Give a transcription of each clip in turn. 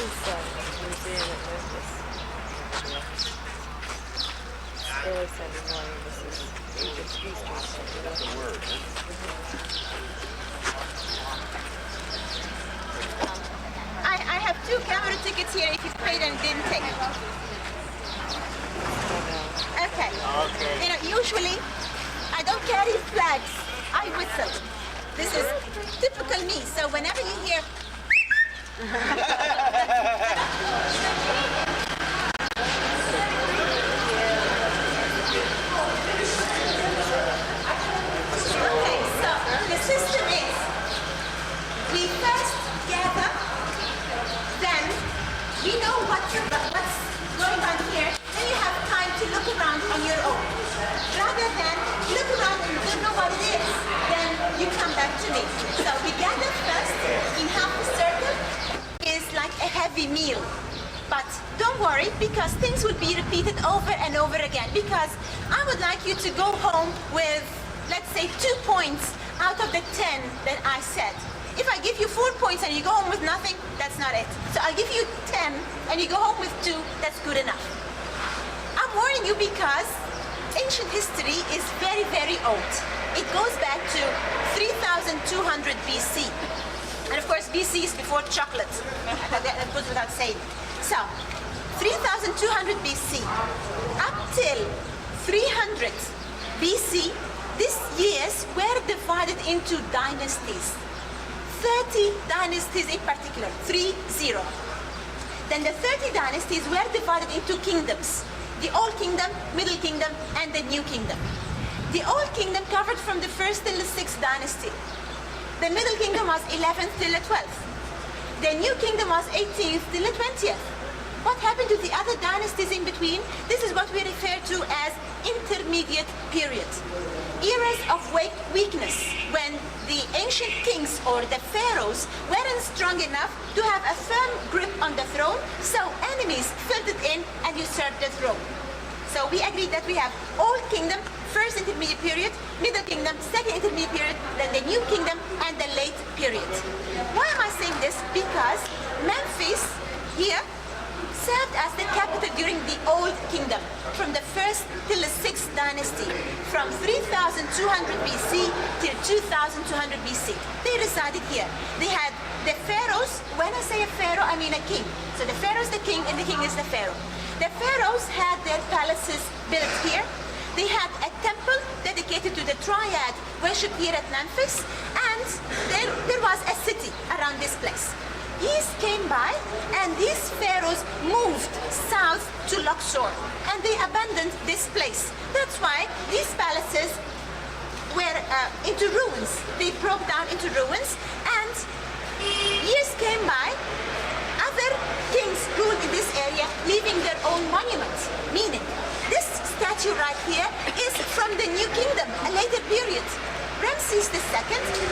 museum at Memphis. Early Sunday morning. This is Egypt's Easter Sunday. That's a word, huh? I have 2 camera tickets here if you paid and didn't take. Okay. You know, usually I don't carry flags. I whistle. This is typical me. So whenever you hear okay, so the system is we first gather, then we know what's going on here, then you have time to look around on your own. Rather than look around and you don't know what it is, then you come back to me. So we gather first in half a circle is like a heavy meal. But don't worry, because things will be repeated over and over again, because I would like you to go home with, let's say, 2 points out of the 10 that I said. If I give you 4 points and you go home with nothing, that's not it. So I'll give you 10 and you go home with 2, that's good enough. I'm warning you because ancient history is very, very old. It goes back to 3200 BC. And of course, BC is before chocolate. That goes without saying. So, 3200 BC up till 300 BC, these years were divided into dynasties. 30 dynasties in particular, 30. Then the 30 dynasties were divided into kingdoms. The Old Kingdom, Middle Kingdom, and the New Kingdom. The Old Kingdom covered from the 1st till the 6th dynasty. The Middle Kingdom was 11th till the 12th. The New Kingdom was 18th till the 20th. What happened to the other dynasties in between? This is what we refer to as intermediate period. Eras of weakness, when the ancient kings or the pharaohs weren't strong enough to have a firm grip on the throne, so enemies filled it in and usurped the throne. So we agreed that we have Old Kingdom, first intermediate period, Middle Kingdom, second intermediate period, then the New Kingdom, and the late period. Why am I saying this? Because Memphis here served as the capital during the Old Kingdom, from the 1st till the 6th dynasty, from 3200 BC till 2200 BC. They resided here. They had the pharaohs. When I say a pharaoh, I mean a king. So the pharaoh is the king and the king is the pharaoh. The pharaohs had their palaces built here. They had a temple dedicated to the triad worship here at Memphis, and there was a city around this place. East came by, and these pharaohs moved south to Luxor, and they abandoned this place. That's why these palaces were into ruins. They broke down into ruins, and years came by, other kings ruled in this area, leaving their own monuments. Meaning, this statue right here is from the New Kingdom, a later period. Ramses II,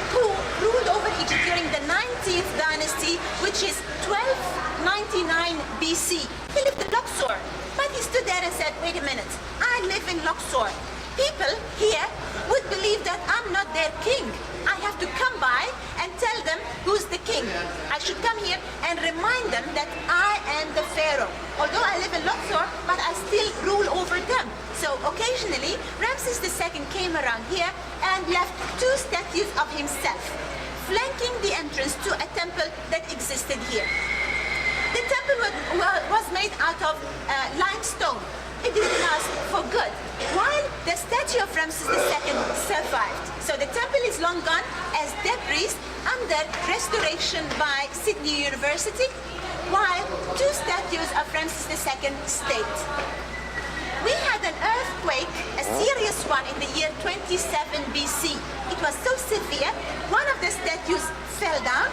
who ruled over Egypt during the 19th dynasty, which is 1299 BC. He lived in Luxor, but he stood there and said, wait a minute, I live in Luxor. People here would believe that I'm not their king. I have to come by and tell them who's the king. I should come here and remind them that I am the pharaoh. Although I live in Luxor, but I still rule over them. So occasionally, Ramses II came around here and left 2 statues of himself, flanking the entrance to a temple that existed here. The temple was made out of limestone. It didn't last for good, while the statue of Ramses II survived. So the temple is long gone as debris under restoration by Sydney University, while 2 statues of Ramses II stayed. We had an earthquake, a serious one, in the year 27 BC. It was so severe, one of the statues fell down.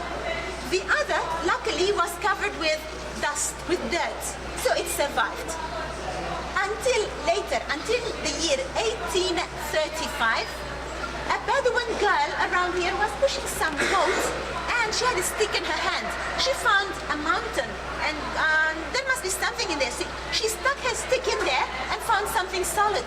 The other, luckily, was covered with dust, with dirt, so it survived. Until later, until the year 1835, a Bedouin girl around here was pushing some goats, and she had a stick in her hand. She found a mountain, and there must be something in there. So she stuck her stick in there and found something solid.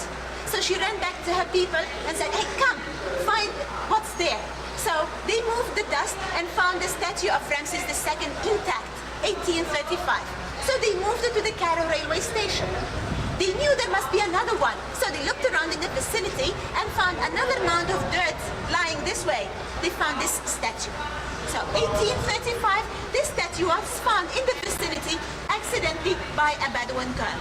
So she ran back to her people and said, hey, come, find what's there. So they moved the dust and found the statue of Ramses II intact, 1835. So they moved it to the Cairo railway station. They knew there must be another one, so they looked around in the vicinity and found another mound of dirt lying this way. They found this statue. So 1835, this statue was found in the vicinity accidentally by a Bedouin girl.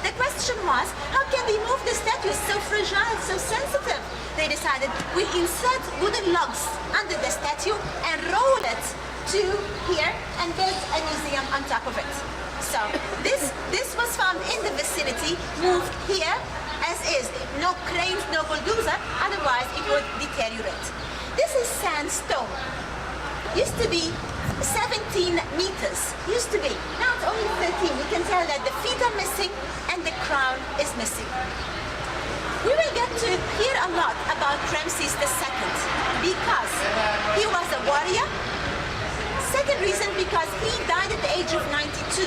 The question was, how can they move the statue? It's so fragile, so sensitive. They decided, we insert wooden logs under the statue and roll it to here and build a museum on top of it. So this was found in the vicinity, moved here as is. No cranes, no bulldozer, otherwise it would deteriorate. This is sandstone. Used to be 17 meters, used to be. Now it's only 13. You can tell that the feet are missing and the crown is missing. We will get to hear a lot about Ramses II because he was a warrior. Second reason, because he died at the age of 92.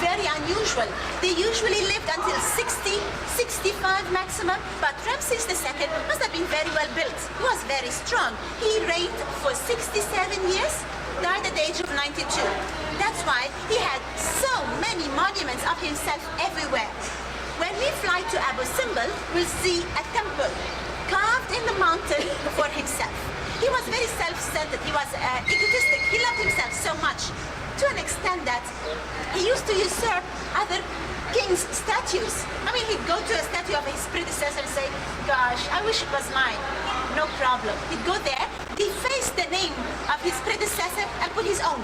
Very unusual. They usually lived until 60, 65 maximum, but Ramses II must have been very well built. He was very strong. He reigned for 67 years, died at the age of 92. That's why he had so many monuments of himself everywhere. When we fly to Abu Simbel, we'll see a temple carved in the mountain for himself. He was very self-centered. He was egotistic. He loved himself so much, to an extent that he used to usurp other kings' statues. I mean, he'd go to a statue of his predecessor and say, gosh, I wish it was mine. No problem. He'd go there, deface the name of his predecessor and put his own.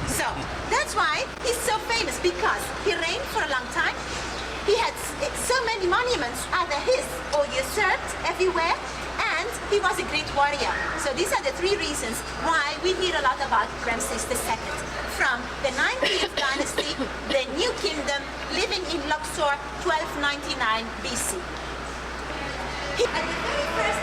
So that's why he's so famous, because he reigned for a long time. He had so many monuments, either his or usurped everywhere, and he was a great warrior. So these are the three reasons why we hear a lot about Ramses II. From the 19th dynasty, the New Kingdom, living in Luxor, 1299 BC. At the very first